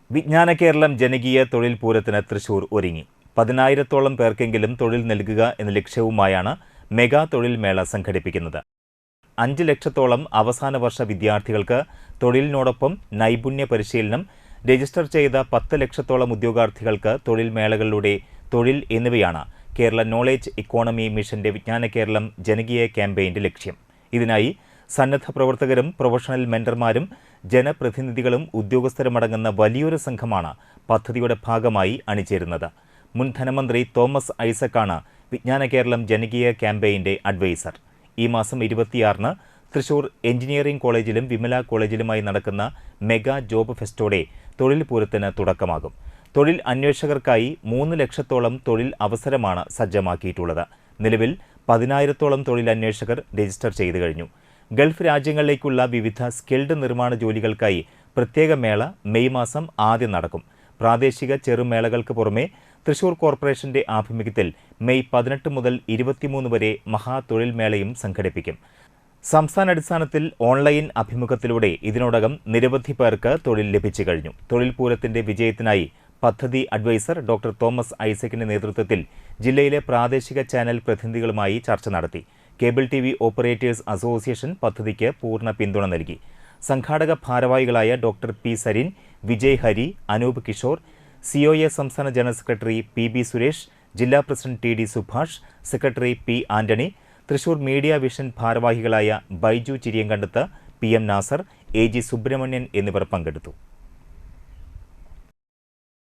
വിജ്ഞാന കേരളം ജനകീയ തൊഴിൽ പൂരത്തിന് തൃശൂർ ഒരുങ്ങി. 10,000-ഓളം പേർക്കെങ്കിലും തൊഴിൽ നൽകുക എന്ന ലക്ഷ്യവുമായാണ് മെഗാ തൊഴിൽ മേള സംഘടിപ്പിക്കുന്നത്. 5 ലക്ഷത്തോളം അവസാന വർഷ വിദ്യാർത്ഥികൾക്ക് തൊഴിലിനോടൊപ്പം നൈപുണ്യ പരിശീലനം, രജിസ്റ്റർ ചെയ്ത 10 ലക്ഷത്തോളം ഉദ്യോഗാർത്ഥികൾക്ക് തൊഴിൽ മേളകളിലൂടെ തൊഴിൽ എന്നിവയാണ് കേരള നോളേജ് ഇക്കോണമി മിഷന്റെ വിജ്ഞാന കേരളം ജനകീയ ക്യാമ്പയിന്റെ ലക്ഷ്യം. ഇതിനായി സന്നദ്ധ പ്രവർത്തകരും പ്രൊഫഷണൽ മെന്റർമാരും ജനപ്രതിനിധികളും ഉദ്യോഗസ്ഥരുമടങ്ങുന്ന വലിയൊരു സംഘമാണ് പദ്ധതിയുടെ ഭാഗമായി അണിചേരുന്നത്. മുൻ ധനമന്ത്രി തോമസ് ഐസക്കാണ് വിജ്ഞാന കേരളം ജനകീയ ക്യാമ്പയിന്റെ അഡ്വൈസർ. ഈ മാസം 26-ന് തൃശൂർ എഞ്ചിനീയറിംഗ് കോളേജിലും വിമല കോളേജിലുമായി നടക്കുന്ന മെഗാ ജോബ് ഫെസ്റ്റോടെ തൊഴിൽ പൂരത്തിന് തുടക്കമാകും. തൊഴിൽ അന്വേഷകർക്കായി 3 ലക്ഷത്തോളം തൊഴിൽ അവസരമാണ് സജ്ജമാക്കിയിട്ടുള്ളത്. നിലവിൽ 10,000-ഓളം തൊഴിൽ അന്വേഷകർ രജിസ്റ്റർ ചെയ്തു കഴിഞ്ഞു. ഗൾഫ് രാജ്യങ്ങളിലേക്കുള്ള വിവിധ സ്കിൽഡ് നിർമ്മാണ ജോലികൾക്കായി പ്രത്യേക മേള മെയ് മാസം ആദ്യം നടക്കും. പ്രാദേശിക ചെറുമേളകൾക്ക് പുറമെ തൃശൂർ കോർപ്പറേഷന്റെ ആഭിമുഖ്യത്തിൽ മെയ് 18 മുതൽ 23 വരെ മഹാ തൊഴിൽ മേളയും സംഘടിപ്പിക്കും. സംസ്ഥാനാടിസ്ഥാനത്തിൽ ഓൺലൈൻ അഭിമുഖത്തിലൂടെ ഇതിനോടകം നിരവധി പേർക്ക് തൊഴിൽ ലഭിച്ചു കഴിഞ്ഞു. തൊഴിൽ പൂരത്തിന്റെ വിജയത്തിനായി പദ്ധതി അഡ്വൈസർ ഡോക്ടർ തോമസ് ഐസക്കിന്റെ നേതൃത്വത്തിൽ ജില്ലയിലെ പ്രാദേശിക ചാനൽ പ്രതിനിധികളുമായി ചർച്ച നടത്തി. കേബിൾ TV ഓപ്പറേറ്റേഴ്സ് അസോസിയേഷൻ പദ്ധതിക്ക് പൂർണ്ണ പിന്തുണ നൽകി. സംഘാടക ഭാരവാഹികളായ doctor P Sarin, Vijay Hari, Anoop Kishore, COA സംസ്ഥാന ജനറൽ സെക്രട്ടറി PB സുരേഷ്, ജില്ലാ president TD Subhash, secretary P Antony, Thrissur media vision ഭാരവാഹികളായ ബൈജു ചിരിയങ്കണ്ടത്ത്, PM നാസർ, AG സുബ്രഹ്മണ്യൻ എന്നിവർ പങ്കെടുത്തു.